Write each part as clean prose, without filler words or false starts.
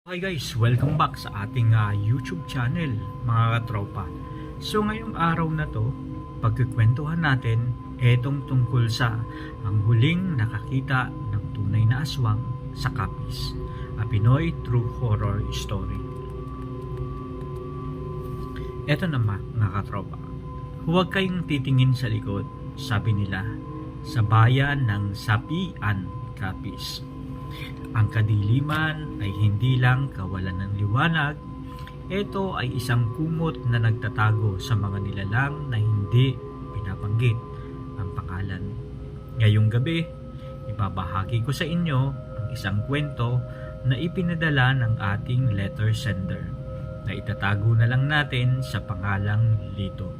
Hi guys, welcome back sa ating YouTube channel mga katropa. So ngayong araw na to, pagkikwentuhan natin etong tungkol sa ang huling nakakita ng tunay na aswang sa Capiz, a Pinoy true horror story. Eto naman mga katropa, huwag kayong titingin sa likod, sabi nila, sa bayan ng Sapian, Capiz. Ang kadiliman ay hindi lang kawalan ng liwanag, ito ay isang kumot na nagtatago sa mga nilalang na hindi pinabanggit ang pangalan. Ngayong gabi, ibabahagi ko sa inyo ang isang kwento na ipinadala ng ating letter sender na itatago na lang natin sa pangalang Lito.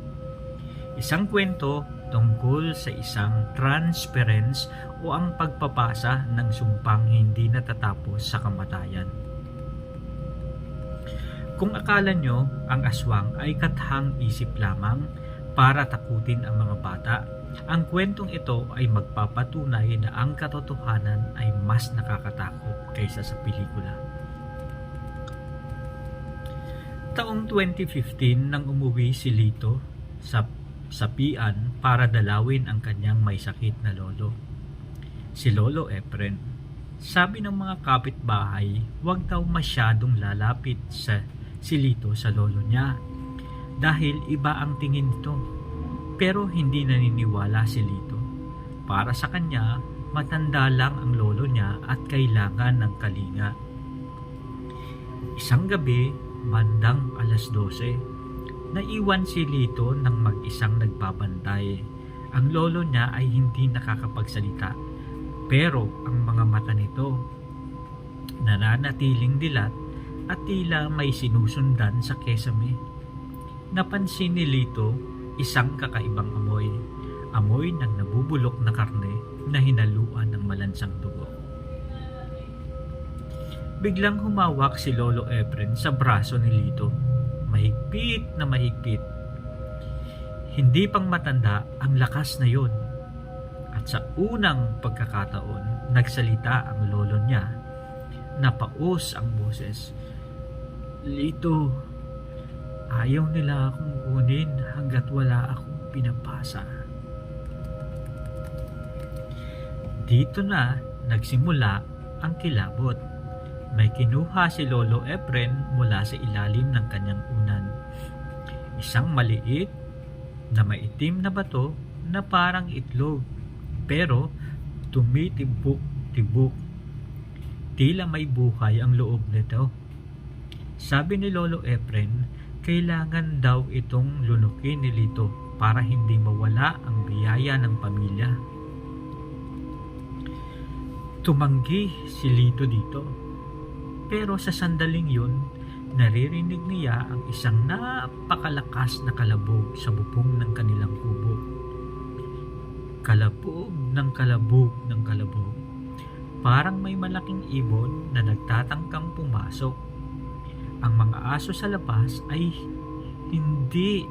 Isang kwento tungkol sa isang transference o ang pagpapasa ng sumpang hindi natatapos sa kamatayan. Kung akala nyo ang aswang ay kathang isip lamang para takutin ang mga bata, ang kwentong ito ay magpapatunay na ang katotohanan ay mas nakakatakot kaysa sa pelikula. Taong 2015 nang umuwi si Lito sa Sapian para dalawin ang kanyang may sakit na lolo, si Lolo Efren. Sabi ng mga kapitbahay, huwag daw masyadong lalapit si Lito sa lolo niya dahil iba ang tingin nito. Pero hindi naniniwala si Lito. Para sa kanya, matanda lang ang lolo niya at kailangan ng kalinga. Isang gabi, bandang alas 12, naiwan si Lito ng mag-isang nagbabantay. Ang lolo niya ay hindi nakakapagsalita, pero ang mga mata nito nananatiling dilat at tila may sinusundan sa kesame. Napansin ni Lito isang kakaibang amoy ng nabubulok na karne na hinaluan ng malansang dugo. Biglang humawak si Lolo Efren sa braso ni Lito. Mahigpit na mahigpit. Hindi pang matanda ang lakas na yon. At sa unang pagkakataon, nagsalita ang lolo niya. Napaos ang boses. Lito, ayaw nila akong kunin hanggat wala akong pinapasa. Dito na nagsimula ang kilabot. May kinuha si Lolo Efren mula sa ilalim ng kanyang unan. Isang maliit na maitim na bato na parang itlog, pero tumitibok-tibok. Tila may buhay ang loob nito. Sabi ni Lolo Efren, kailangan daw itong lunukin ni Lito para hindi mawala ang biyaya ng pamilya. Tumanggi si Lito dito. Pero sa sandaling yun, naririnig niya ang isang napakalakas na kalabog sa bubong ng kanilang kubo. Kalabog ng kalabog ng kalabog. Parang may malaking ibon na nagtatangkang pumasok. Ang mga aso sa labas ay hindi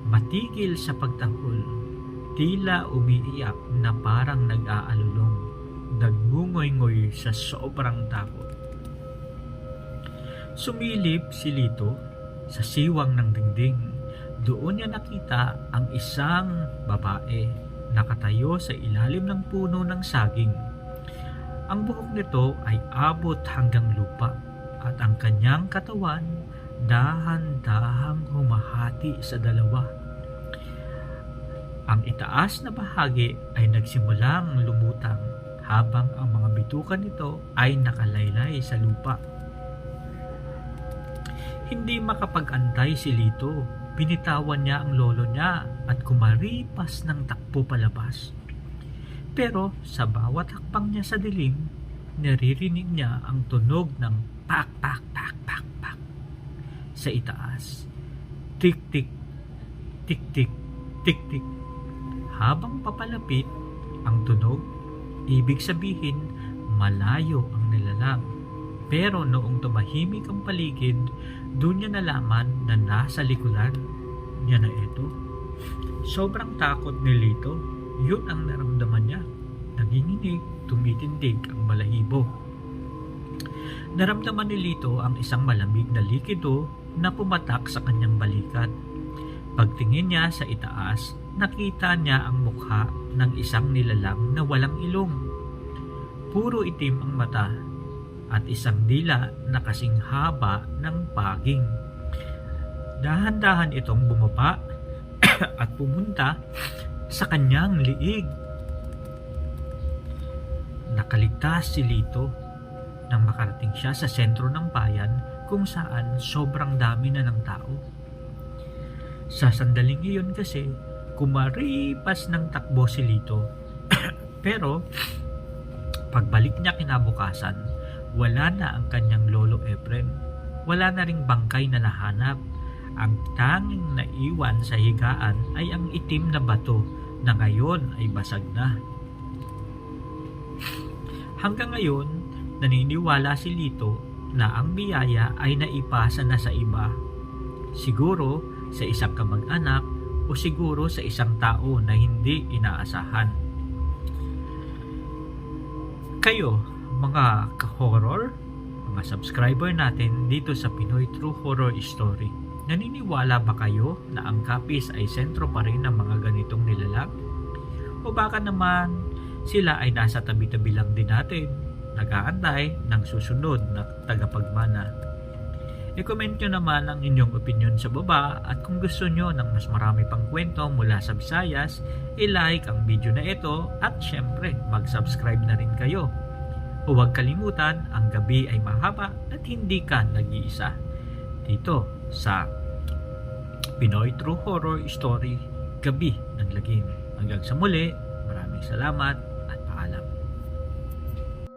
matigil sa pagtahol. Tila umiiyak na parang nag-aalulong. Nagngungoy-ngoy sa sobrang takot. Sumilip si Lito sa siwang ng dingding. Doon niya nakita ang isang babae nakatayo sa ilalim ng puno ng saging. Ang buhok nito ay abot hanggang lupa at ang kanyang katawan dahan-dahang humahati sa dalawa. Ang itaas na bahagi ay nagsimulang lumutang habang ang mga bituka nito ay nakalaylay sa lupa. Hindi makapag-antay si Lito. Binitawan niya ang lolo niya at kumaripas ng takbo palabas. Pero sa bawat hakbang niya sa dilim, naririnig niya ang tunog ng pak pak pak pak pak sa itaas. Tik tik, tik tik, tik tik. Habang papalapit ang tunog, ibig sabihin, malayo ang nilalang. Pero noong tumahimik ang paligid, doon niya nalaman na nasa likuran niya na ito. Sobrang takot ni Lito. Yun ang naramdaman niya. Nanginginig, tumitindig ang balahibo. Naramdaman ni Lito ang isang malamig na likido na pumatak sa kanyang balikat. Pagtingin niya sa itaas, nakita niya ang mukha ng isang nilalang na walang ilong. Puro itim ang mata at isang dila na kasing haba ng paging. Dahan-dahan itong bumaba at pumunta sa kanyang liig. Nakaligtas si Lito nang makarating siya sa sentro ng bayan kung saan sobrang dami na ng tao. Sa sandaling iyon kasi, kumaripas ng takbo si Lito. Pero, pagbalik niya kinabukasan, wala na ang kanyang lolo Efren. Wala na ring bangkay na nahanap. Ang tanging naiwan sa higaan ay ang itim na bato na ngayon ay basag na. Hanggang ngayon, naniniwala si Lito na ang biyaya ay naipasa na sa iba. Siguro sa isang kamag-anak o siguro sa isang tao na hindi inaasahan. Kayo, mga ka-horror, mga subscriber natin dito sa Pinoy True Horror Story, naniniwala ba kayo na ang Capiz ay sentro pa rin ng mga ganitong nilalang? O baka naman sila ay nasa tabi-tabi lang din natin, nag-aantay ng susunod na tagapagmana? I-comment nyo naman ang inyong opinion sa baba, at kung gusto nyo ng mas marami pang kwento mula sa Visayas, i-like ang video na ito at syempre mag-subscribe na rin kayo. Huwag kalimutan, ang gabi ay mahaba at hindi ka nag-iisa. Dito sa Pinoy True Horror Story, Gabi ng Lagim. Hanggang sa muli, maraming salamat.